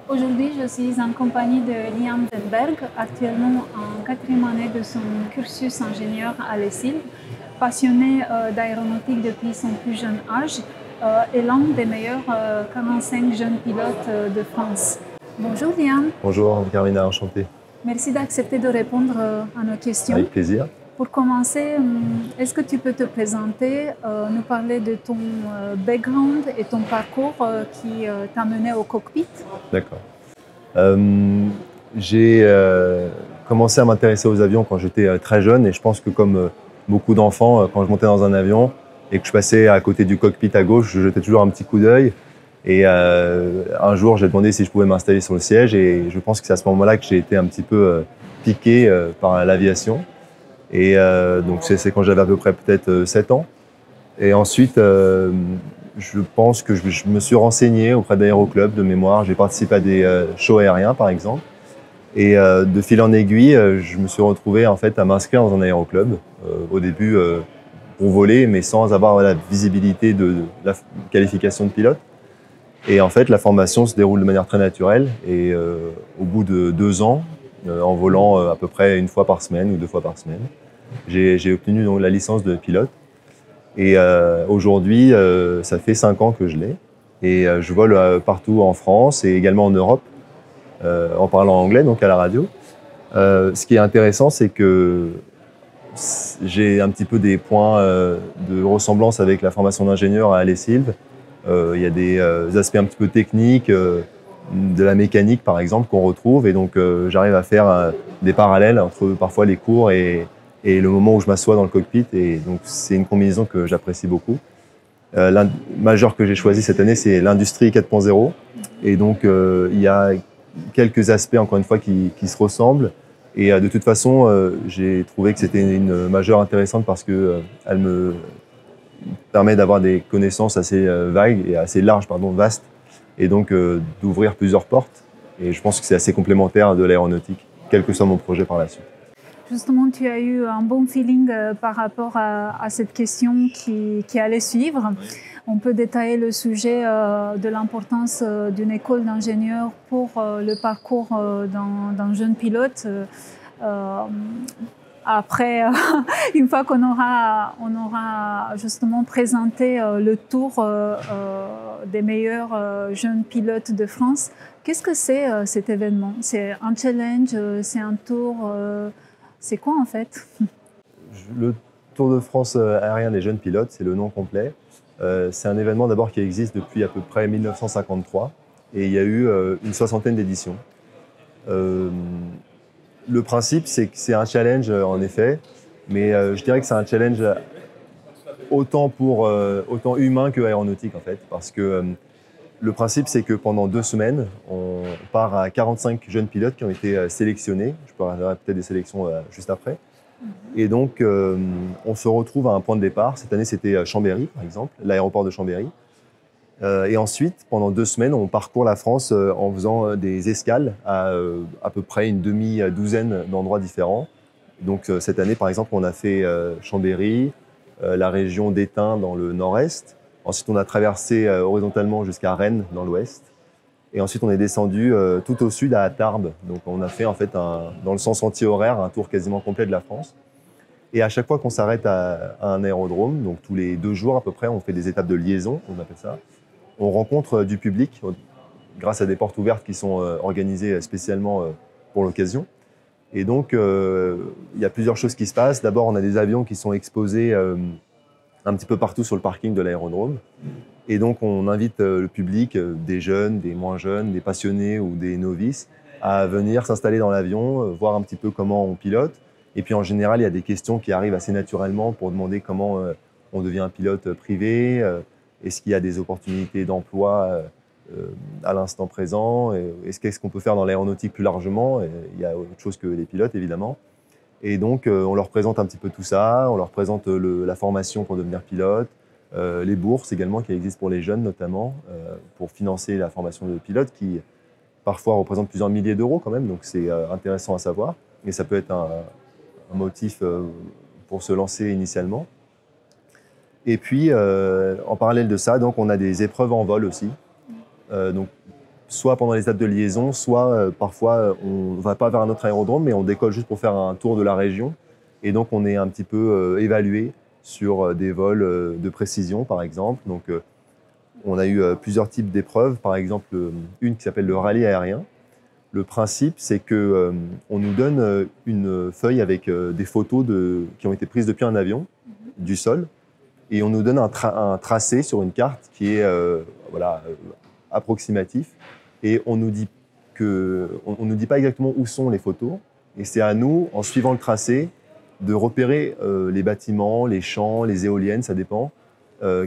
Aujourd'hui, je suis en compagnie de Liam Denberg, actuellement en quatrième année de son cursus ingénieur à l'ESIL, passionné d'aéronautique depuis son plus jeune âge et l'un des meilleurs 45 jeunes pilotes de France. Bonjour Liam. Bonjour Carmina, enchanté. Merci d'accepter de répondre à nos questions. Avec plaisir. Pour commencer, est-ce que tu peux te présenter, nous parler de ton background et ton parcours qui t'a mené au cockpit? D'accord. J'ai commencé à m'intéresser aux avions quand j'étais très jeune et je pense que comme beaucoup d'enfants, quand je montais dans un avion et que je passais à côté du cockpit à gauche, je jetais toujours un petit coup d'œil. Et un jour, j'ai demandé si je pouvais m'installer sur le siège et je pense que c'est à ce moment-là que j'ai été un petit peu piqué par l'aviation. Et donc c'est quand j'avais à peu près peut-être 7 ans. Et ensuite, je pense que je me suis renseigné auprès d'aéroclubs de mémoire. J'ai participé à des shows aériens, par exemple. Et de fil en aiguille, je me suis retrouvé en fait à m'inscrire dans un aéroclub. Au début, pour voler, mais sans avoir la visibilité de la qualification de pilote. Et en fait, la formation se déroule de manière très naturelle. Et au bout de 2 ans, en volant à peu près une fois par semaine ou 2 fois par semaine, j'ai obtenu donc la licence de pilote. Et aujourd'hui, ça fait 5 ans que je l'ai. Et je vole partout en France et également en Europe, en parlant anglais, donc à la radio. Ce qui est intéressant, c'est que j'ai un petit peu des points de ressemblance avec la formation d'ingénieur à l'ESILV. Il y a des aspects un petit peu techniques, de la mécanique par exemple, qu'on retrouve. Et donc j'arrive à faire des parallèles entre parfois les cours et le moment où je m'assois dans le cockpit. Et donc c'est une combinaison que j'apprécie beaucoup. L'un majeur que j'ai choisi cette année, c'est l'industrie 4.0. Et donc il y a quelques aspects, encore une fois, qui se ressemblent. Et de toute façon, j'ai trouvé que c'était une majeure intéressante parce que elle me permet d'avoir des connaissances assez vagues et assez larges, pardon, vastes, et donc d'ouvrir plusieurs portes. Et je pense que c'est assez complémentaire de l'aéronautique, quel que soit mon projet par la suite. Justement, tu as eu un bon feeling par rapport à cette question qui allait suivre. On peut détailler le sujet de l'importance d'une école d'ingénieur pour le parcours d'un jeune pilote. Après, une fois qu'on aura justement présenté le tour des meilleurs jeunes pilotes de France, qu'est-ce que c'est cet événement? C'est un challenge, c'est un tour, c'est quoi en fait? Le Tour de France aérien des jeunes pilotes, c'est le nom complet. C'est un événement d'abord qui existe depuis à peu près 1953 et il y a eu une soixantaine d'éditions. Le principe, c'est que c'est un challenge en effet, mais je dirais que c'est un challenge autant humain que aéronautique en fait, parce que le principe, c'est que pendant 2 semaines, on part à 45 jeunes pilotes qui ont été sélectionnés. Je parlerai peut-être des sélections juste après. Et donc, on se retrouve à un point de départ. Cette année, c'était Chambéry, par exemple, l'aéroport de Chambéry. Et ensuite, pendant 2 semaines, on parcourt la France en faisant des escales à peu près une demi-douzaine d'endroits différents. Donc, cette année, par exemple, on a fait Chambéry, la région d'Étain dans le nord-est. Ensuite, on a traversé horizontalement jusqu'à Rennes dans l'ouest. Et ensuite, on est descendu tout au sud à Tarbes. Donc, on a fait en fait dans le sens anti-horaire un tour quasiment complet de la France. Et à chaque fois qu'on s'arrête à un aérodrome, donc tous les 2 jours à peu près, on fait des étapes de liaison, on appelle ça. On rencontre du public grâce à des portes ouvertes qui sont organisées spécialement pour l'occasion. Et donc, il y a plusieurs choses qui se passent. D'abord, on a des avions qui sont exposés un petit peu partout sur le parking de l'aérodrome. Et donc, on invite le public, des jeunes, des moins jeunes, des passionnés ou des novices, à venir s'installer dans l'avion, voir un petit peu comment on pilote. Et puis, en général, il y a des questions qui arrivent assez naturellement pour demander comment on devient un pilote privé, est-ce qu'il y a des opportunités d'emploi à l'instant présent, qu'est-ce qu'on peut faire dans l'aéronautique plus largement. Et il y a autre chose que les pilotes, évidemment. Et donc, on leur présente un petit peu tout ça, on leur présente la formation pour devenir pilote, les bourses également qui existent pour les jeunes notamment, pour financer la formation de pilote qui parfois représente plusieurs milliers d'euros quand même, donc c'est intéressant à savoir. Et ça peut être un motif pour se lancer initialement. Et puis, en parallèle de ça, donc, on a des épreuves en vol aussi. Donc, soit pendant les étapes de liaison, soit parfois on ne va pas vers un autre aérodrome, mais on décolle juste pour faire un tour de la région. Et donc on est un petit peu évalué sur des vols de précision, par exemple. Donc on a eu plusieurs types d'épreuves, par exemple une qui s'appelle le rallye aérien. Le principe, c'est que on nous donne une feuille avec des photos qui ont été prises depuis un avion, du sol, et on nous donne un tracé sur une carte qui est approximatif. Et on nous dit pas exactement où sont les photos. Et c'est à nous, en suivant le tracé, de repérer les bâtiments, les champs, les éoliennes, ça dépend,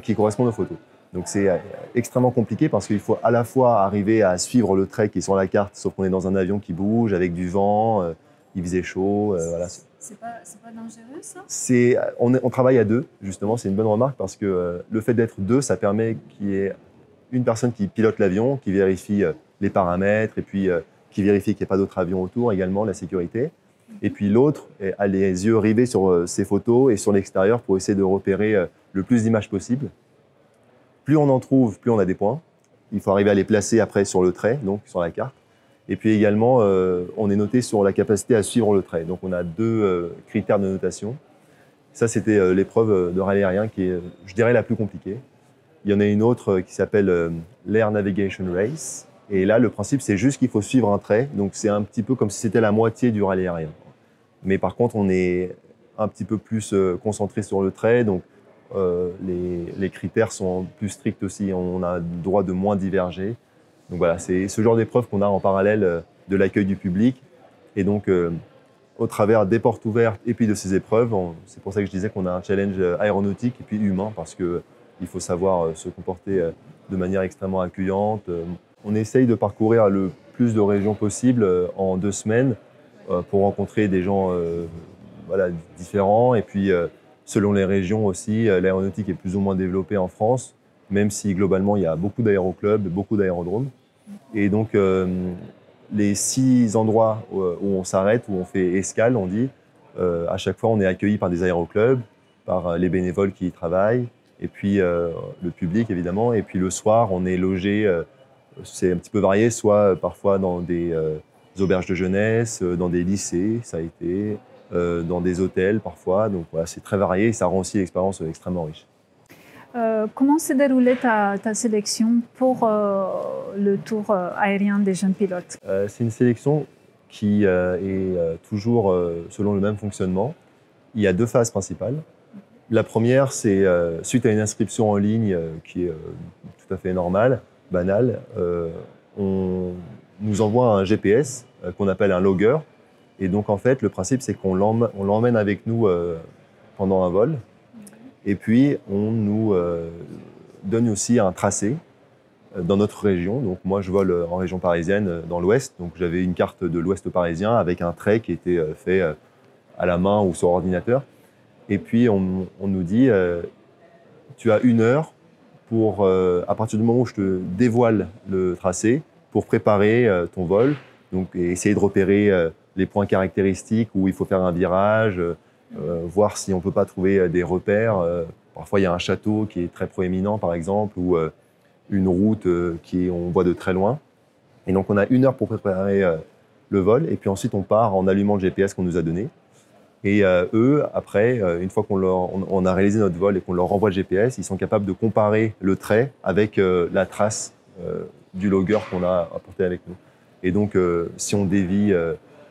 qui correspondent aux photos. Donc c'est extrêmement compliqué parce qu'il faut à la fois arriver à suivre le trait qui est sur la carte, sauf qu'on est dans un avion qui bouge avec du vent, il faisait chaud. Voilà. C'est pas dangereux ça? On travaille à deux, justement, c'est une bonne remarque parce que le fait d'être deux, ça permet qu'il y ait une personne qui pilote l'avion, qui vérifie les paramètres et puis qui vérifie qu'il n'y a pas d'autres avions autour également, la sécurité. Et puis l'autre a les yeux rivés sur ces photos et sur l'extérieur pour essayer de repérer le plus d'images possible. Plus on en trouve, plus on a des points. Il faut arriver à les placer après sur le trait, donc sur la carte. Et puis également, on est noté sur la capacité à suivre le trait. Donc on a deux critères de notation. Ça, c'était l'épreuve de rallye aérien qui est, je dirais, la plus compliquée. Il y en a une autre qui s'appelle l'Air Navigation Race. Et là, le principe, c'est juste qu'il faut suivre un trait. Donc c'est un petit peu comme si c'était la moitié du rallye aérien. Mais par contre, on est un petit peu plus concentré sur le trait. Donc les critères sont plus stricts aussi. On a le droit de moins diverger. Donc voilà, c'est ce genre d'épreuve qu'on a en parallèle de l'accueil du public. Et donc, au travers des portes ouvertes et puis de ces épreuves, c'est pour ça que je disais qu'on a un challenge aéronautique et puis humain, parce qu'il faut savoir se comporter de manière extrêmement accueillante. On essaye de parcourir le plus de régions possible en 2 semaines pour rencontrer des gens différents. Et puis, selon les régions aussi, l'aéronautique est plus ou moins développée en France, même si globalement il y a beaucoup d'aéroclubs, beaucoup d'aérodromes. Et donc, les 6 endroits où on s'arrête, où on fait escale, on dit, à chaque fois on est accueilli par des aéroclubs, par les bénévoles qui y travaillent, et puis le public évidemment. Et puis le soir, on est logé, c'est un petit peu varié, soit parfois dans des auberges de jeunesse, dans des lycées, ça a été, dans des hôtels parfois. Donc voilà, c'est très varié et ça rend aussi l'expérience extrêmement riche. Comment s'est déroulée ta sélection pour le tour aérien des jeunes pilotes? C'est une sélection qui est toujours selon le même fonctionnement. Il y a 2 phases principales. La première, c'est suite à une inscription en ligne qui est tout à fait normale, banale, on nous envoie un GPS qu'on appelle un logger. Et donc en fait, le principe, c'est qu'on l'emmène avec nous pendant un vol. Et puis, on nous donne aussi un tracé dans notre région. Donc, moi, je vole en région parisienne, dans l'Ouest. Donc, j'avais une carte de l'Ouest parisien avec un trait qui était fait à la main ou sur ordinateur. Et puis, on nous dit, tu as 1 heure pour, à partir du moment où je te dévoile le tracé, pour préparer ton vol. Donc, et essayer de repérer les points caractéristiques où il faut faire un virage, voir si on ne peut pas trouver des repères. Parfois, il y a un château qui est très proéminent, par exemple, ou une route on voit de très loin. Et donc, on a 1 heure pour préparer le vol. Et puis ensuite, on part en allumant le GPS qu'on nous a donné. Et eux, après, une fois qu'on a réalisé notre vol et qu'on leur renvoie le GPS, ils sont capables de comparer le trait avec la trace du logger qu'on a apporté avec nous. Et donc, si on dévie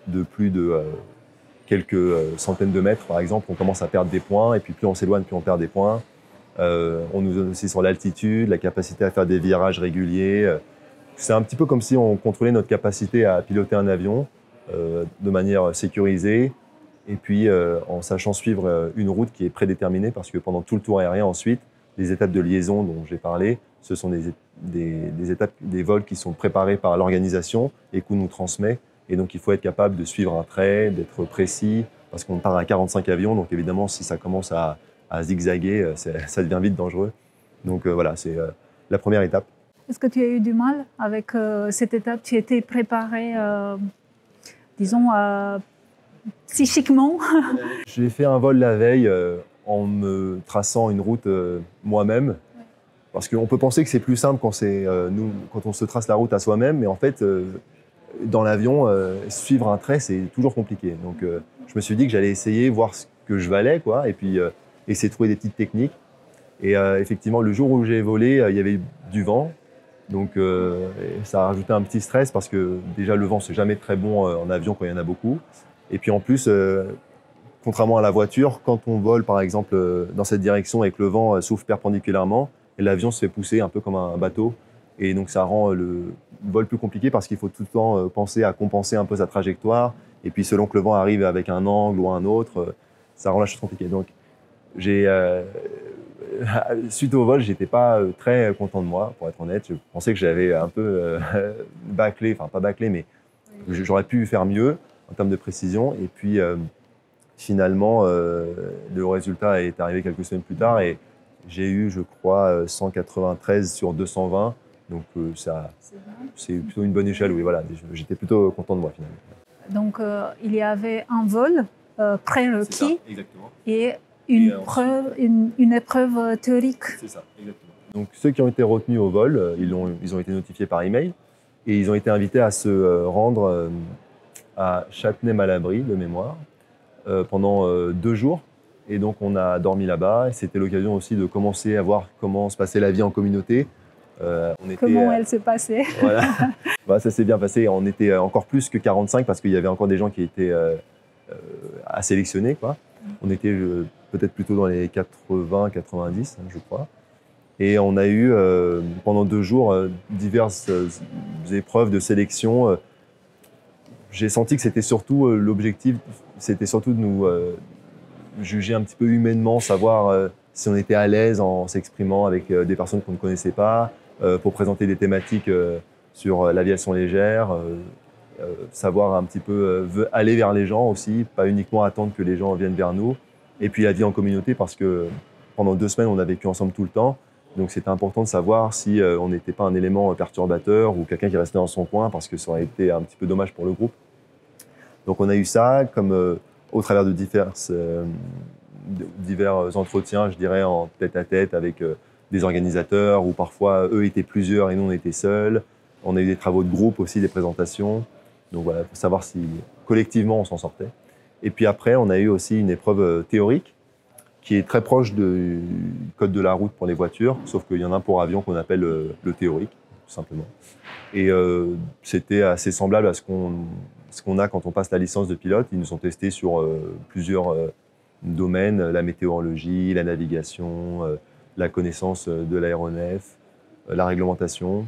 de plus de quelques centaines de mètres, par exemple, on commence à perdre des points, et puis plus on s'éloigne, plus on perd des points. On nous donne aussi sur l'altitude, la capacité à faire des virages réguliers. C'est un petit peu comme si on contrôlait notre capacité à piloter un avion de manière sécurisée, et puis en sachant suivre une route qui est prédéterminée, parce que pendant tout le tour aérien ensuite, les étapes de liaison dont j'ai parlé, ce sont des étapes, des vols qui sont préparés par l'organisation et qu'on nous transmet. Et donc, il faut être capable de suivre un trait, d'être précis, parce qu'on part à 45 avions. Donc, évidemment, si ça commence à zigzaguer, ça devient vite dangereux. Donc, voilà, c'est la première étape. Est-ce que tu as eu du mal avec cette étape? Tu étais préparé, disons, psychiquement? J'ai fait un vol la veille en me traçant une route moi-même. Parce qu'on peut penser que c'est plus simple quand on se trace la route à soi-même, mais en fait, dans l'avion, suivre un trait, c'est toujours compliqué. Donc, je me suis dit que j'allais essayer, voir ce que je valais, quoi, et puis essayer de trouver des petites techniques. Et effectivement, le jour où j'ai volé, il y avait du vent. Donc, ça a rajouté un petit stress parce que déjà, le vent, c'est jamais très bon en avion quand il y en a beaucoup. Et puis en plus, contrairement à la voiture, quand on vole, par exemple, dans cette direction et que le vent souffle perpendiculairement, l'avion se fait pousser un peu comme un bateau. Et donc, ça rend le vol plus compliqué parce qu'il faut tout le temps penser à compenser un peu sa trajectoire. Et puis, selon que le vent arrive avec un angle ou un autre, ça rend la chose compliquée. Donc, suite au vol, j'étais pas très content de moi, pour être honnête. Je pensais que j'avais un peu bâclé, enfin pas bâclé, mais j'aurais pu faire mieux en termes de précision. Et puis, finalement, le résultat est arrivé quelques semaines plus tard et j'ai eu, je crois, 193 sur 220. Donc, c'est plutôt une bonne échelle. Oui, voilà. J'étais plutôt content de moi, finalement. Donc, il y avait un vol prérequis et une épreuve théorique. C'est ça, exactement. Donc, ceux qui ont été retenus au vol, ils ont été notifiés par email et ils ont été invités à se rendre à Châtenay-Malabry, de mémoire, pendant 2 jours. Et donc, on a dormi là-bas. C'était l'occasion aussi de commencer à voir comment se passait la vie en communauté. Comment elle s'est passée. Voilà. Bah, ça s'est bien passé. On était encore plus que 45 parce qu'il y avait encore des gens qui étaient à sélectionner, quoi. On était peut-être plutôt dans les 80, 90, hein, je crois. Et on a eu pendant 2 jours diverses épreuves de sélection. J'ai senti que c'était surtout l'objectif, c'était surtout de nous juger un petit peu humainement, savoir si on était à l'aise en s'exprimant avec des personnes qu'on ne connaissait pas, pour présenter des thématiques sur l'aviation légère, savoir un petit peu aller vers les gens aussi, pas uniquement attendre que les gens viennent vers nous. Et puis la vie en communauté, parce que pendant 2 semaines, on a vécu ensemble tout le temps. Donc c'était important de savoir si on n'était pas un élément perturbateur ou quelqu'un qui restait dans son coin, parce que ça aurait été un petit peu dommage pour le groupe. Donc on a eu ça, comme au travers de divers entretiens, je dirais, en tête-à-tête avec des organisateurs, où parfois eux étaient plusieurs et nous on était seuls. On a eu des travaux de groupe aussi, des présentations. Donc voilà, pour savoir si collectivement on s'en sortait. Et puis après, on a eu aussi une épreuve théorique qui est très proche du code de la route pour les voitures, sauf qu'il y en a un pour avion qu'on appelle le théorique, tout simplement. Et c'était assez semblable à ce qu'on a quand on passe la licence de pilote. Ils nous ont testés sur plusieurs domaines, la météorologie, la navigation, la connaissance de l'aéronef, la réglementation.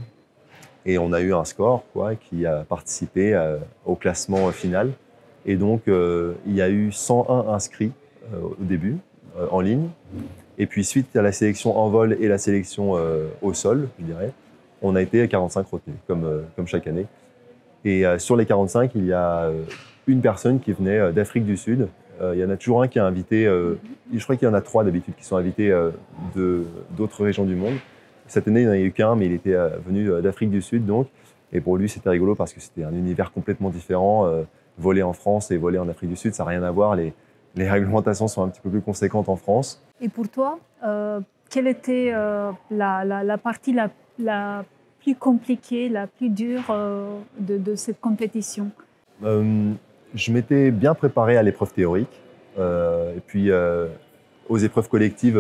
Et on a eu un score, quoi, qui a participé au classement final. Et donc, il y a eu 101 inscrits au début, en ligne. Et puis, suite à la sélection en vol et la sélection au sol, je dirais, on a été à 45 retenus, comme chaque année. Et sur les 45, il y a une personne qui venait d'Afrique du Sud. Il y en a toujours un qui est invité, je crois qu'il y en a 3 d'habitude qui sont invités d'autres régions du monde. Cette année, il n'y en a eu qu'un, mais il était venu d'Afrique du Sud, donc. Et pour lui, c'était rigolo parce que c'était un univers complètement différent. Voler en France et voler en Afrique du Sud, ça n'a rien à voir. Les réglementations sont un petit peu plus conséquentes en France. Et pour toi, quelle était la partie la plus compliquée, la plus dure de cette compétition? Je m'étais bien préparé à l'épreuve théorique et puis aux épreuves collectives,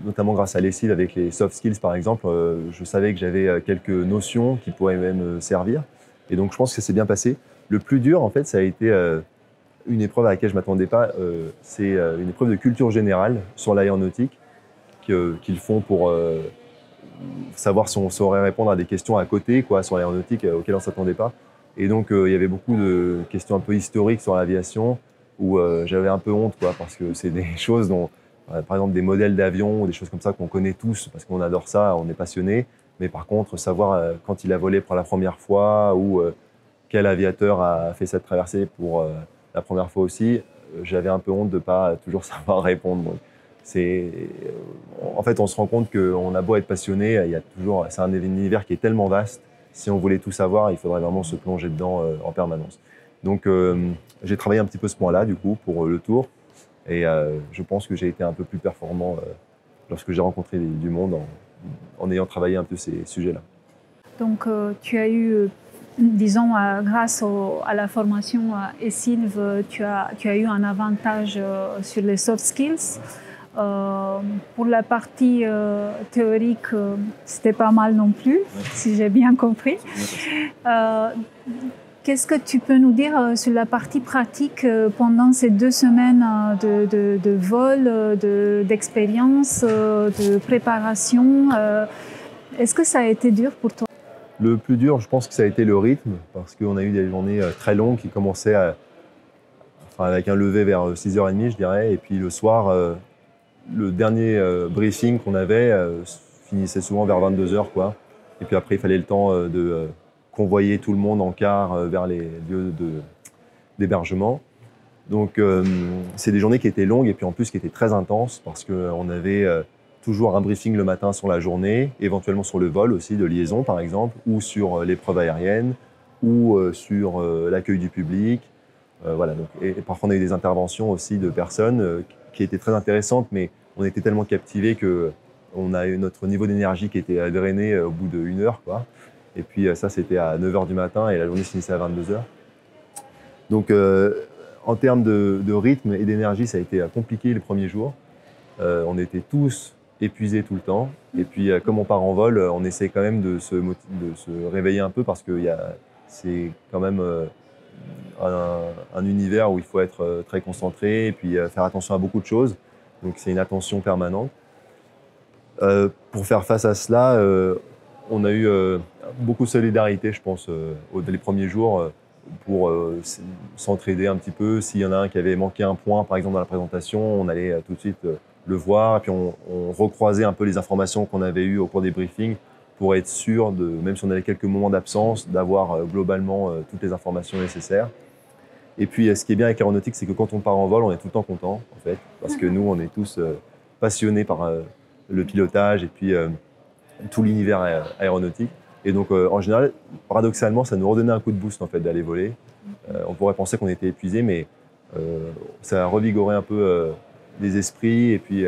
notamment grâce à l'ESIL avec les soft skills par exemple. Je savais que j'avais quelques notions qui pourraient même servir. Et donc je pense que ça s'est bien passé. Le plus dur, en fait, ça a été une épreuve à laquelle je ne m'attendais pas. C'est une épreuve de culture générale sur l'aéronautique qu'ils font pour savoir si on saurait répondre à des questions à côté, quoi, sur l'aéronautique auxquelles on ne s'attendait pas. Et donc, il y avait beaucoup de questions un peu historiques sur l'aviation où j'avais un peu honte, quoi, parce que c'est des choses dont, par exemple, des modèles d'avions ou des choses comme ça qu'on connaît tous parce qu'on adore ça, on est passionné. Mais par contre, savoir quand il a volé pour la première fois ou quel aviateur a fait cette traversée pour la première fois aussi, j'avais un peu honte de ne pas toujours savoir répondre. Donc, en fait, on se rend compte qu'on a beau être passionné, c'est un univers qui est tellement vaste. Si on voulait tout savoir, il faudrait vraiment se plonger dedans en permanence. Donc, j'ai travaillé un petit peu ce point-là, du coup, pour le tour. Et je pense que j'ai été un peu plus performant lorsque j'ai rencontré du monde en ayant travaillé un peu ces sujets-là. Donc, tu as eu, disons, grâce à la formation ESILV, tu as eu un avantage sur les soft skills. Pour la partie théorique, c'était pas mal non plus, si j'ai bien compris. Qu'est-ce que tu peux nous dire sur la partie pratique pendant ces 2 semaines de vol, d'expérience, de préparation? Est-ce que ça a été dur pour toi? Le plus dur, je pense que ça a été le rythme, parce qu'on a eu des journées très longues qui commençaient avec un lever vers 6h30, je dirais, et puis le soir, le dernier briefing qu'on avait finissait souvent vers 22h, quoi. Et puis après, il fallait le temps de convoyer tout le monde en car vers les lieux d'hébergement. Donc, c'est des journées qui étaient longues et puis en plus qui étaient très intenses parce qu'on avait toujours un briefing le matin sur la journée, éventuellement sur le vol aussi, de liaison par exemple, ou sur l'épreuve aérienne, ou sur l'accueil du public. Voilà, donc, et parfois on a eu des interventions aussi de personnes qui étaient très intéressantes, mais on était tellement captivés qu'on a eu notre niveau d'énergie qui était drainé au bout d'1 heure, quoi. Et puis ça, c'était à 9h du matin et la journée se finissait à 22h. Donc, en termes de rythme et d'énergie, ça a été compliqué les premiers jours. On était tous épuisés tout le temps. Et puis, comme on part en vol, on essaie quand même de se réveiller un peu parce que c'est quand même un univers où il faut être très concentré et puis faire attention à beaucoup de choses. Donc, c'est une attention permanente. Pour faire face à cela, on a eu beaucoup de solidarité, je pense, les premiers jours pour s'entraider un petit peu. S'il y en a un qui avait manqué un point, par exemple, dans la présentation, on allait tout de suite le voir. Et puis, on recroisait un peu les informations qu'on avait eues au cours des briefings pour être sûr, même si on avait quelques moments d'absence, d'avoir globalement toutes les informations nécessaires. Et puis, ce qui est bien avec l'aéronautique, c'est que quand on part en vol, on est tout le temps content, en fait, parce que nous, on est tous passionnés par le pilotage et puis tout l'univers aéronautique. Et donc, en général, paradoxalement, ça nous redonnait un coup de boost en fait, d'aller voler. On pourrait penser qu'on était épuisé, mais ça a revigoré un peu les esprits et puis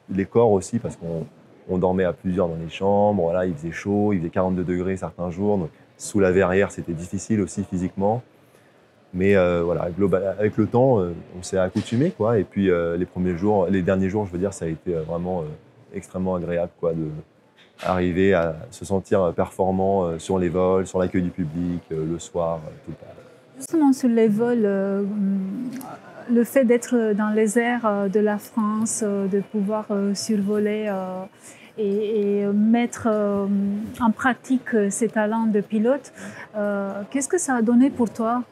les corps aussi, parce qu'on dormait à plusieurs dans les chambres. Voilà, il faisait chaud, il faisait 42 degrés certains jours. Donc, sous la verrière, c'était difficile aussi physiquement. Mais voilà, avec le temps, on s'est accoutumé, quoi. Et puis les derniers jours, je veux dire, ça a été vraiment extrêmement agréable, quoi, d'arriver à se sentir performant sur les vols, sur l'accueil du public, le soir, tout le temps. Justement sur les vols, le fait d'être dans les airs de la France, de pouvoir survoler et mettre en pratique ses talents de pilote, qu'est-ce que ça a donné pour toi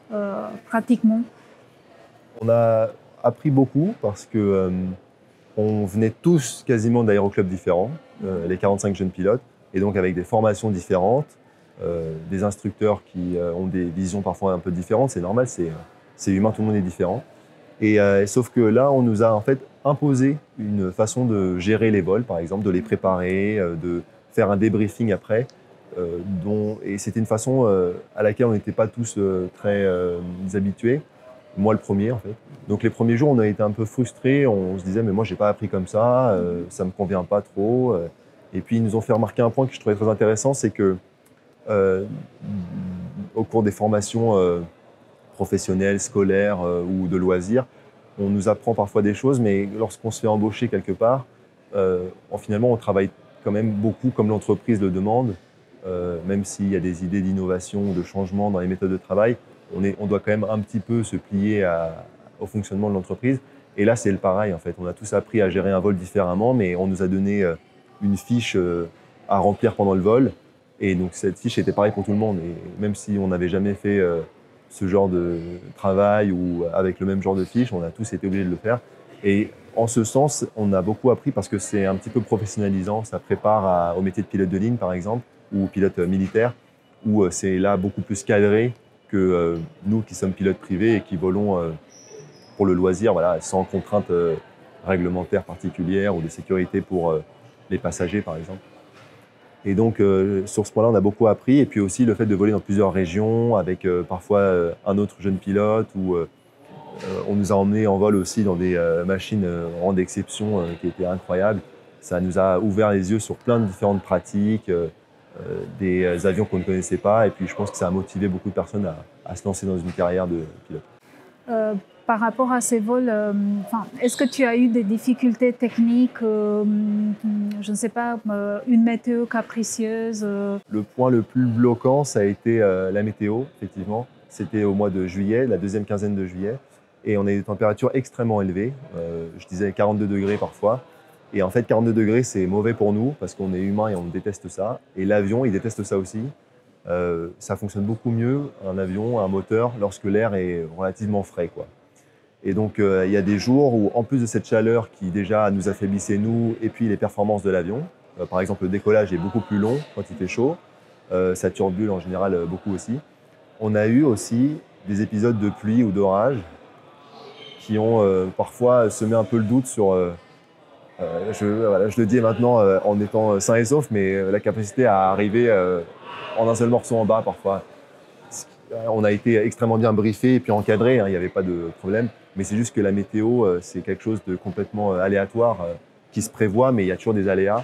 pratiquement? On a appris beaucoup parce que on venait tous quasiment d'aéroclubs différents, les 45 jeunes pilotes, et donc avec des formations différentes, des instructeurs qui ont des visions parfois un peu différentes. C'est normal, c'est humain, tout le monde est différent. Et sauf que là, on nous a en fait imposé une façon de gérer les vols, par exemple, de les préparer, de faire un débriefing après. Et c'était une façon à laquelle on n'était pas tous très habitués. Moi, le premier, en fait. Donc, les premiers jours, on a été un peu frustrés. On se disait, mais moi, j'ai pas appris comme ça, ça me convient pas trop. Et puis, ils nous ont fait remarquer un point que je trouvais très intéressant, c'est que au cours des formations professionnelles, scolaires ou de loisirs, on nous apprend parfois des choses, mais lorsqu'on se fait embaucher quelque part, finalement, on travaille quand même beaucoup comme l'entreprise le demande, même s'il y a des idées d'innovation, de changement dans les méthodes de travail. On doit quand même un petit peu se plier au fonctionnement de l'entreprise. Et là, c'est le pareil, en fait. On a tous appris à gérer un vol différemment, mais on nous a donné une fiche à remplir pendant le vol. Et donc, cette fiche était pareille pour tout le monde. Et même si on n'avait jamais fait ce genre de travail ou avec le même genre de fiche, on a tous été obligés de le faire. Et en ce sens, on a beaucoup appris parce que c'est un petit peu professionnalisant. Ça prépare au métier de pilote de ligne, par exemple, ou pilote militaire, où c'est là beaucoup plus cadré que nous qui sommes pilotes privés et qui volons pour le loisir, voilà, sans contraintes réglementaires particulières ou de sécurité pour les passagers, par exemple. Et donc, sur ce point-là, on a beaucoup appris. Et puis aussi, le fait de voler dans plusieurs régions, avec parfois un autre jeune pilote, ou on nous a emmenés en vol aussi dans des machines en rang d'exception qui étaient incroyables. Ça nous a ouvert les yeux sur plein de différentes pratiques, des avions qu'on ne connaissait pas. Et puis je pense que ça a motivé beaucoup de personnes à se lancer dans une carrière de pilote. Par rapport à ces vols, est-ce que tu as eu des difficultés techniques, je ne sais pas, une météo capricieuse Le point le plus bloquant, ça a été la météo, effectivement. C'était au mois de juillet, la deuxième quinzaine de juillet. Et on a eu des températures extrêmement élevées. Je disais 42 degrés parfois. Et en fait, 42 degrés, c'est mauvais pour nous parce qu'on est humain et on déteste ça. Et l'avion, il déteste ça aussi. Ça fonctionne beaucoup mieux, un avion, un moteur, lorsque l'air est relativement frais, quoi. Et donc, il y a des jours où, en plus de cette chaleur qui déjà nous affaiblissait, nous, et puis les performances de l'avion, par exemple, le décollage est beaucoup plus long quand il fait chaud, ça turbule en général beaucoup aussi. On a eu aussi des épisodes de pluie ou d'orage qui ont parfois semé un peu le doute sur, je le dis maintenant en étant sain et sauf, mais la capacité à arriver en un seul morceau en bas parfois. On a été extrêmement bien briefé et puis encadré, hein, il n'y avait pas de problème. Mais c'est juste que la météo, c'est quelque chose de complètement aléatoire qui se prévoit, mais il y a toujours des aléas.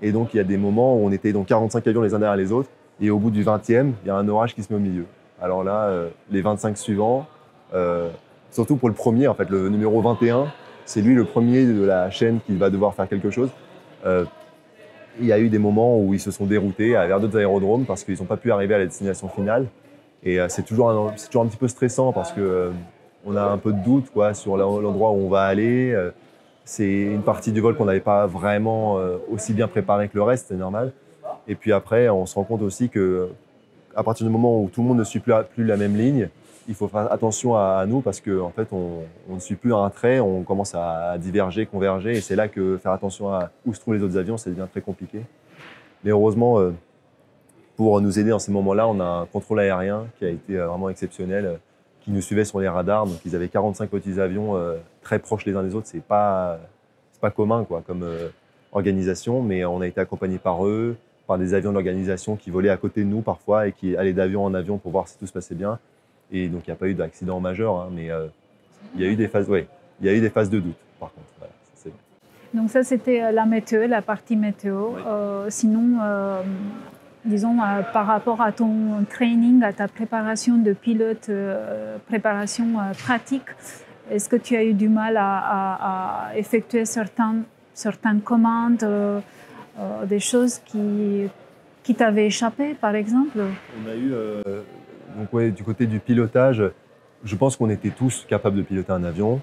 Et donc, il y a des moments où on était dans 45 avions les uns derrière les autres, et au bout du 20e, il y a un orage qui se met au milieu. Alors là, les 25 suivants, surtout pour le premier, en fait, le numéro 21, c'est lui le premier de la chaîne qui va devoir faire quelque chose. Il y a eu des moments où ils se sont déroutés vers d'autres aérodromes parce qu'ils n'ont pas pu arriver à la destination finale. Et c'est toujours un petit peu stressant parce que on a un peu de doute quoi, sur l'endroit où on va aller. C'est une partie du vol qu'on n'avait pas vraiment aussi bien préparée que le reste, c'est normal. Et puis après, on se rend compte aussi qu'à partir du moment où tout le monde ne suit plus la même ligne, il faut faire attention à nous parce qu'en fait, on ne suit plus un trait, on commence à diverger, converger. Et c'est là que faire attention à où se trouvent les autres avions, ça devient très compliqué. Mais heureusement, pour nous aider dans ces moments-là, on a un contrôle aérien qui a été vraiment exceptionnel, qui nous suivait sur les radars. Donc, ils avaient 45 petits avions très proches les uns des autres. C'est pas commun quoi, comme organisation, mais on a été accompagnés par eux, par des avions de l'organisation qui volaient à côté de nous parfois et qui allaient d'avion en avion pour voir si tout se passait bien. Et donc, il n'y a pas eu d'accident majeur, hein, mais il y a eu des phases, il y a eu des phases de doute, par contre. Voilà, ça, donc ça, c'était la météo, la partie météo. Oui. Sinon, disons, par rapport à ton training, à ta préparation de pilote, préparation pratique, est-ce que tu as eu du mal à effectuer certaines commandes, des choses qui t'avaient échappé, par exemple? On a eu, donc ouais, du côté du pilotage, je pense qu'on était tous capables de piloter un avion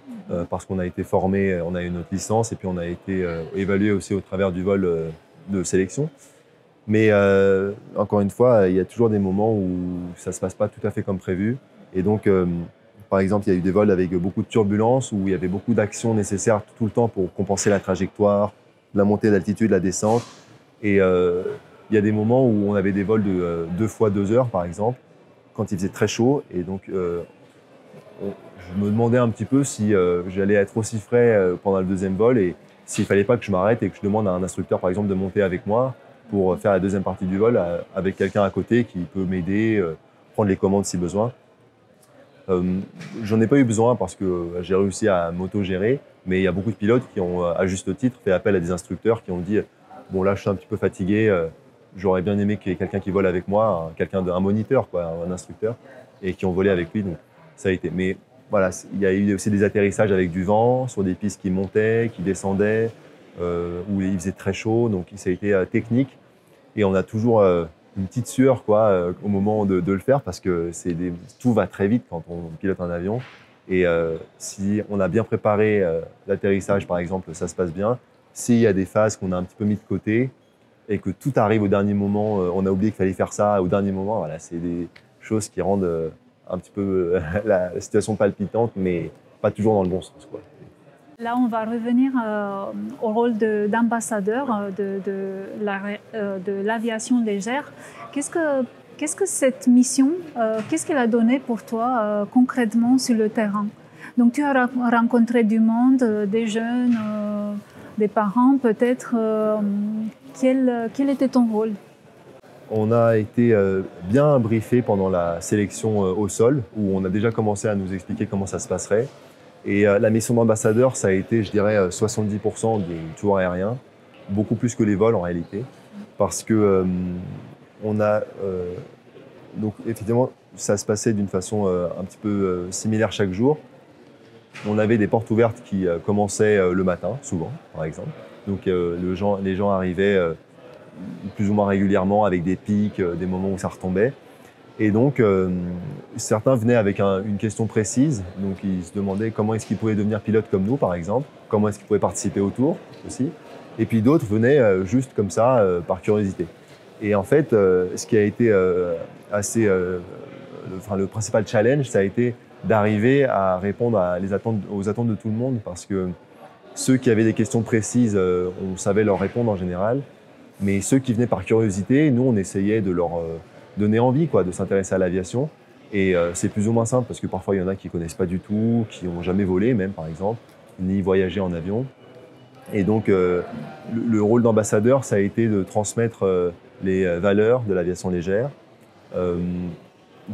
parce qu'on a été formés, on a eu notre licence et puis on a été évalués aussi au travers du vol de sélection. Mais encore une fois, il y a toujours des moments où ça ne se passe pas tout à fait comme prévu. Et donc, par exemple, il y a eu des vols avec beaucoup de turbulences où il y avait beaucoup d'actions nécessaires tout le temps pour compenser la trajectoire, la montée d'altitude, la descente. Et il y a des moments où on avait des vols de 2 fois 2 heures, par exemple, quand il faisait très chaud. Et donc, je me demandais un petit peu si j'allais être aussi frais pendant le deuxième vol et s'il ne fallait pas que je m'arrête et que je demande à un instructeur, par exemple, de monter avec moi pour faire la deuxième partie du vol avec quelqu'un à côté qui peut m'aider, prendre les commandes si besoin. J'en ai pas eu besoin parce que j'ai réussi à m'auto-gérer, mais il y a beaucoup de pilotes qui ont, à juste titre, fait appel à des instructeurs qui ont dit « Bon, là, je suis un petit peu fatigué, j'aurais bien aimé qu'il y ait quelqu'un qui vole avec moi, un moniteur, quoi, un instructeur, et qui ont volé avec lui. » Donc, ça a été. Mais voilà, il y a eu aussi des atterrissages avec du vent, sur des pistes qui montaient, qui descendaient, où il faisait très chaud, donc ça a été technique. Et on a toujours une petite sueur quoi, au moment de le faire parce que tout va très vite quand on pilote un avion. Et si on a bien préparé l'atterrissage, par exemple, ça se passe bien. S'il y a des phases qu'on a un petit peu mis de côté et que tout arrive au dernier moment, on a oublié qu'il fallait faire ça au dernier moment, voilà, c'est des choses qui rendent un petit peu la situation palpitante, mais pas toujours dans le bon sens, quoi. Là, on va revenir au rôle d'ambassadeur de l'aviation légère. Qu'est-ce que cette mission, qu'est-ce qu'elle a donné pour toi concrètement sur le terrain? Donc, tu as rencontré du monde, des jeunes, des parents peut-être. Quel était ton rôle? On a été bien briefé pendant la sélection au sol, où on a déjà commencé à nous expliquer comment ça se passerait. Et la mission d'ambassadeur, ça a été, je dirais, 70% du tour aérien. beaucoup plus que les vols en réalité, parce que on a donc effectivement ça se passait d'une façon un petit peu similaire chaque jour. On avait des portes ouvertes qui commençaient le matin, souvent, par exemple. Donc les gens arrivaient plus ou moins régulièrement avec des pics, des moments où ça retombait. Et donc, certains venaient avec une question précise. Donc, ils se demandaient comment est-ce qu'ils pouvaient devenir pilotes comme nous, par exemple. Comment est-ce qu'ils pouvaient participer au tour aussi. Et puis d'autres venaient juste comme ça, par curiosité. Et en fait, ce qui a été le principal challenge, ça a été d'arriver à répondre aux attentes de tout le monde. Parce que ceux qui avaient des questions précises, on savait leur répondre en général. Mais ceux qui venaient par curiosité, nous, on essayait de leur donner envie de s'intéresser à l'aviation. Et c'est plus ou moins simple parce que parfois, il y en a qui ne connaissent pas du tout, qui n'ont jamais volé même, par exemple, ni voyagé en avion. Et donc, le rôle d'ambassadeur, ça a été de transmettre les valeurs de l'aviation légère,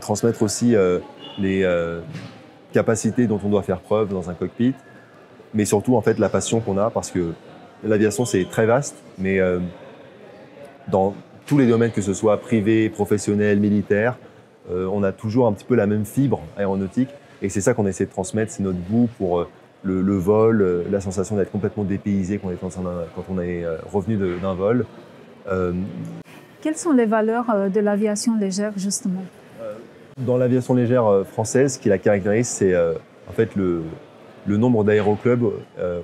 transmettre aussi les capacités dont on doit faire preuve dans un cockpit, mais surtout, en fait, la passion qu'on a parce que l'aviation, c'est très vaste, mais dans tous les domaines, que ce soit privé, professionnel, militaire, on a toujours un petit peu la même fibre aéronautique. Et c'est ça qu'on essaie de transmettre, c'est notre goût pour le vol, la sensation d'être complètement dépaysé quand on est revenu d'un vol. Quelles sont les valeurs de l'aviation légère, justement? Dans l'aviation légère française, ce qui la caractérise, c'est en fait le nombre d'aéroclubs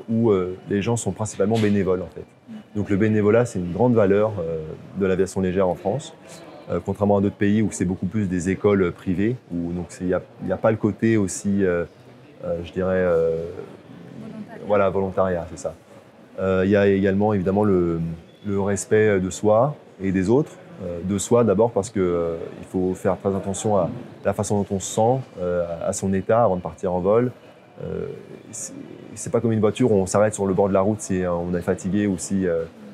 où les gens sont principalement bénévoles, en fait. Donc le bénévolat, c'est une grande valeur de l'aviation légère en France, contrairement à d'autres pays où c'est beaucoup plus des écoles privées, où il n'y a pas le côté aussi, je dirais, volontariat, c'est ça. Il y a également évidemment le respect de soi et des autres. De soi d'abord parce qu'il faut faire très attention à la façon dont on se sent, à son état avant de partir en vol. C'est pas comme une voiture où on s'arrête sur le bord de la route si on est fatigué ou si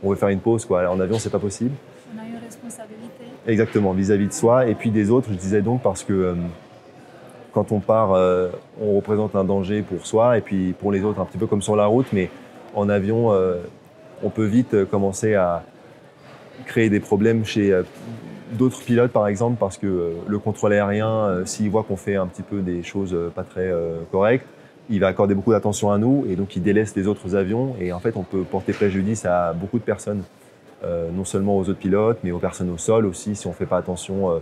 on veut faire une pause. En avion, c'est pas possible. On a une responsabilité. Exactement, vis-à-vis de soi et puis des autres. Je disais donc parce que quand on part, on représente un danger pour soi et puis pour les autres, un petit peu comme sur la route. Mais en avion, on peut vite commencer à créer des problèmes chez d'autres pilotes, par exemple, parce que le contrôle aérien, s'il voit qu'on fait un petit peu des choses pas très correctes, il va accorder beaucoup d'attention à nous et donc il délaisse les autres avions. Et en fait, on peut porter préjudice à beaucoup de personnes, non seulement aux autres pilotes, mais aux personnes au sol aussi, si on ne fait pas attention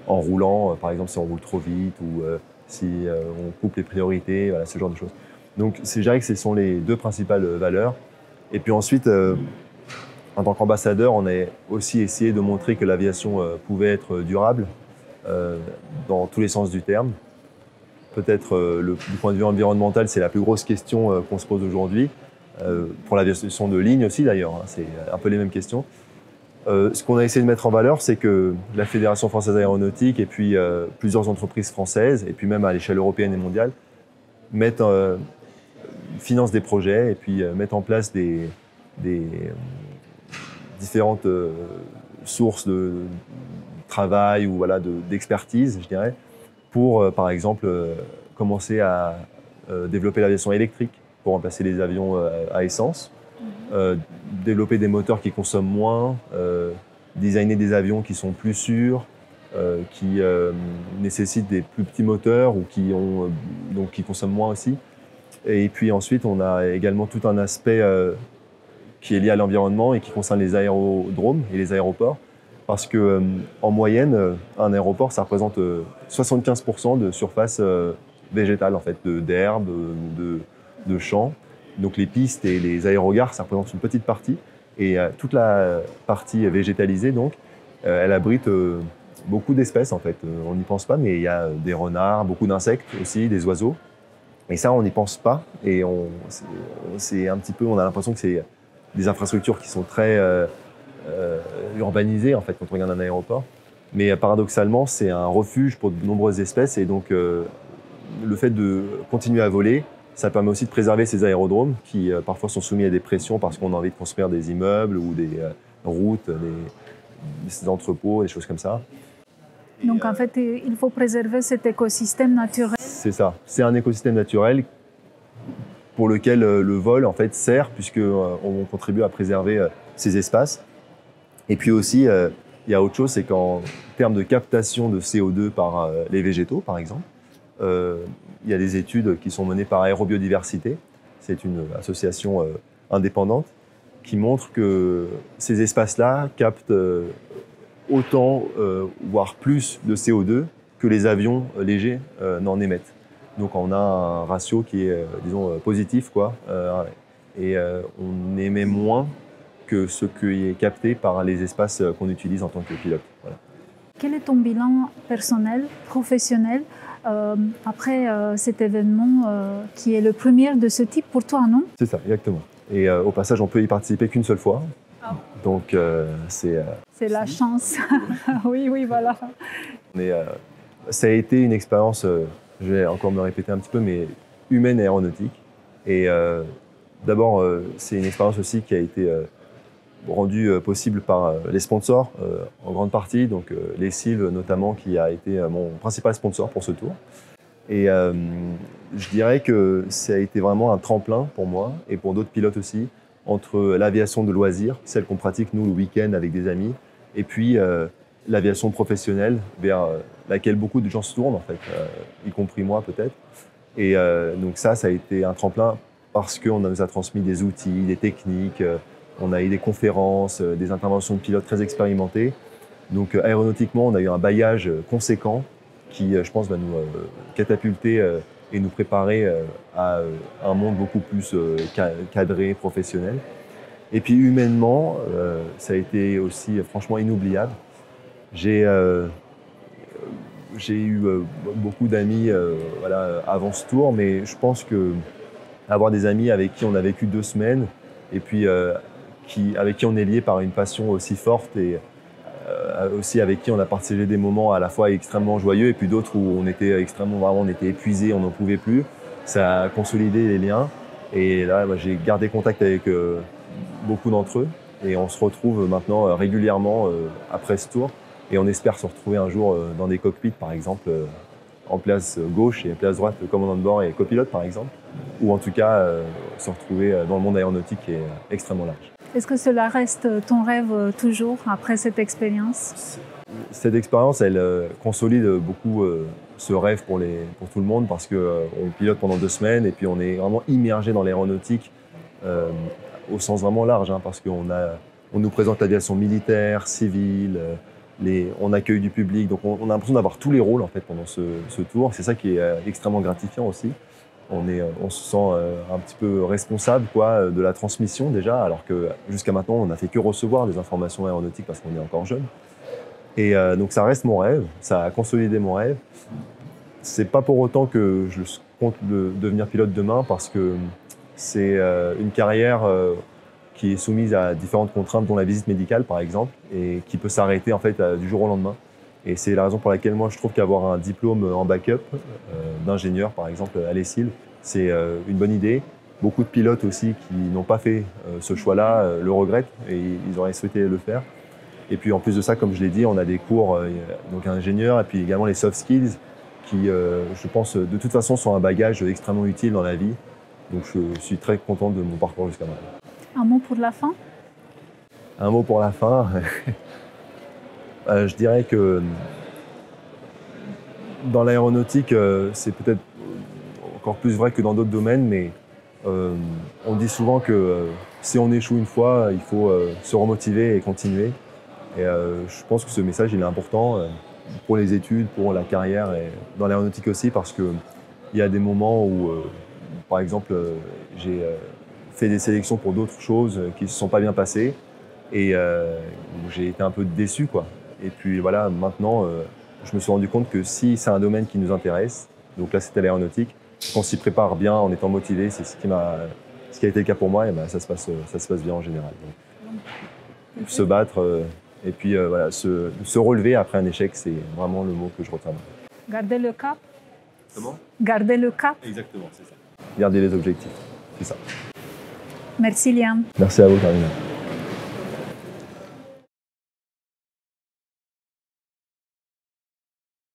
en roulant, par exemple si on roule trop vite ou si on coupe les priorités, voilà, ce genre de choses. Donc je dirais que ce sont les deux principales valeurs. Et puis ensuite, en tant qu'ambassadeur, on a aussi essayé de montrer que l'aviation pouvait être durable dans tous les sens du terme. Peut-être du point de vue environnemental, c'est la plus grosse question qu'on se pose aujourd'hui. Pour l'aviation de ligne aussi d'ailleurs, hein, c'est un peu les mêmes questions. Ce qu'on a essayé de mettre en valeur, c'est que la Fédération française aéronautique et puis plusieurs entreprises françaises, et puis même à l'échelle européenne et mondiale, financent des projets et puis mettent en place des différentes sources de travail ou d'expertise, je dirais, pour, par exemple, commencer à développer l'aviation électrique pour remplacer les avions à essence, développer des moteurs qui consomment moins, designer des avions qui sont plus sûrs, qui nécessitent des plus petits moteurs ou qui consomment moins aussi. Et puis ensuite, on a également tout un aspect qui est lié à l'environnement et qui concerne les aérodromes et les aéroports. Parce que en moyenne, un aéroport, ça représente 75% de surface végétale, en fait, d'herbe, de champs. Donc les pistes et les aérogares, ça représente une petite partie. Et toute la partie végétalisée, donc, elle abrite beaucoup d'espèces, en fait. On n'y pense pas, mais il y a des renards, beaucoup d'insectes aussi, des oiseaux. Et ça, on n'y pense pas. Et c'est un petit peu, on a l'impression que c'est des infrastructures qui sont très urbanisées, en fait, quand on regarde un aéroport. Mais paradoxalement, c'est un refuge pour de nombreuses espèces. Et donc, le fait de continuer à voler, ça permet aussi de préserver ces aérodromes qui parfois sont soumis à des pressions parce qu'on a envie de construire des immeubles ou des routes, des entrepôts, des choses comme ça. Donc en fait, il faut préserver cet écosystème naturel. C'est ça. C'est un écosystème naturel pour lequel le vol en fait sert puisqu'on contribue à préserver ces espaces. Et puis aussi, il y a autre chose, c'est qu'en termes de captation de CO2 par les végétaux, par exemple, il y a des études qui sont menées par Aérobiodiversité. C'est une association indépendante qui montre que ces espaces-là captent autant, voire plus de CO2 que les avions légers n'en émettent. Donc on a un ratio qui est, disons, positif, quoi. On émet moins que ce qui est capté par les espaces qu'on utilise en tant que pilote. Voilà. Quel est ton bilan personnel, professionnel, après cet événement qui est le premier de ce type pour toi, non? C'est ça, exactement. Et au passage, on peut y participer qu'une seule fois. Ah. Donc c'est la chance. Oui, oui, voilà. Mais ça a été une expérience, je vais encore me répéter un petit peu, mais humaine et aéronautique. Et d'abord, c'est une expérience aussi qui a été rendue possible par les sponsors, en grande partie. Donc les Silves notamment, qui a été mon principal sponsor pour ce tour. Et je dirais que ça a été vraiment un tremplin pour moi et pour d'autres pilotes aussi, entre l'aviation de loisirs, celle qu'on pratique nous le week-end avec des amis, et puis l'aviation professionnelle vers laquelle beaucoup de gens se tournent, en fait, y compris moi peut-être. Et donc ça a été un tremplin parce qu'on nous a transmis des outils, des techniques, on a eu des conférences, des interventions de pilotes très expérimentés. Donc aéronautiquement, on a eu un bagage conséquent qui, je pense, va nous catapulter et nous préparer à un monde beaucoup plus cadré, professionnel. Et puis humainement, ça a été aussi franchement inoubliable. J'ai eu beaucoup d'amis voilà, avant ce tour, mais je pense que avoir des amis avec qui on a vécu 2 semaines et puis avec qui on est lié par une passion aussi forte et aussi avec qui on a partagé des moments à la fois extrêmement joyeux et puis d'autres où on était on était épuisé, on n'en pouvait plus. Ça a consolidé les liens et là j'ai gardé contact avec beaucoup d'entre eux et on se retrouve maintenant régulièrement après ce tour et on espère se retrouver un jour dans des cockpits par exemple en place gauche et place droite, commandant de bord et copilote par exemple, ou en tout cas se retrouver dans le monde aéronautique qui est extrêmement large. Est-ce que cela reste ton rêve toujours après cette expérience? Cette expérience, elle consolide beaucoup ce rêve pour tout le monde parce qu'on pilote pendant 2 semaines et puis on est vraiment immergé dans l'aéronautique au sens vraiment large, hein, parce qu'on nous présente l'aviation militaire, civile, on accueille du public, donc on a l'impression d'avoir tous les rôles en fait pendant ce tour. C'est ça qui est extrêmement gratifiant aussi. On se sent un petit peu responsable quoi, de la transmission déjà, alors que jusqu'à maintenant on n'a fait que recevoir des informations aéronautiques parce qu'on est encore jeune. Et donc ça reste mon rêve, ça a consolidé mon rêve. C'est pas pour autant que je compte devenir pilote demain parce que c'est une carrière qui est soumise à différentes contraintes, dont la visite médicale par exemple, et qui peut s'arrêter en fait du jour au lendemain. Et c'est la raison pour laquelle moi je trouve qu'avoir un diplôme en backup d'ingénieur par exemple à l'ESIL, c'est une bonne idée. Beaucoup de pilotes aussi qui n'ont pas fait ce choix-là le regrettent et ils auraient souhaité le faire. Et puis en plus de ça, comme je l'ai dit, on a des cours donc ingénieur et puis également les soft skills qui, je pense, de toute façon sont un bagage extrêmement utile dans la vie. Donc je suis très content de mon parcours jusqu'à maintenant. Un mot pour la fin? Un mot pour la fin. Je dirais que dans l'aéronautique, c'est peut-être encore plus vrai que dans d'autres domaines, mais on dit souvent que si on échoue une fois, il faut se remotiver et continuer. Et je pense que ce message il est important pour les études, pour la carrière et dans l'aéronautique aussi, parce qu'il y a des moments où, par exemple, j'ai fait des sélections pour d'autres choses qui ne se sont pas bien passées et où j'ai été un peu déçu, quoi. Et puis voilà, maintenant, je me suis rendu compte que si c'est un domaine qui nous intéresse, donc là c'était l'aéronautique, qu'on s'y prépare bien en étant motivé, c'est ce qui a été le cas pour moi, et ben, ça se passe bien en général. Donc, se battre et puis voilà, se relever après un échec, c'est vraiment le mot que je retiens. Garder le cap. Comment? Garder le cap. Exactement, c'est ça. Garder les objectifs, c'est ça. Merci Liam. Merci à vous, Karina.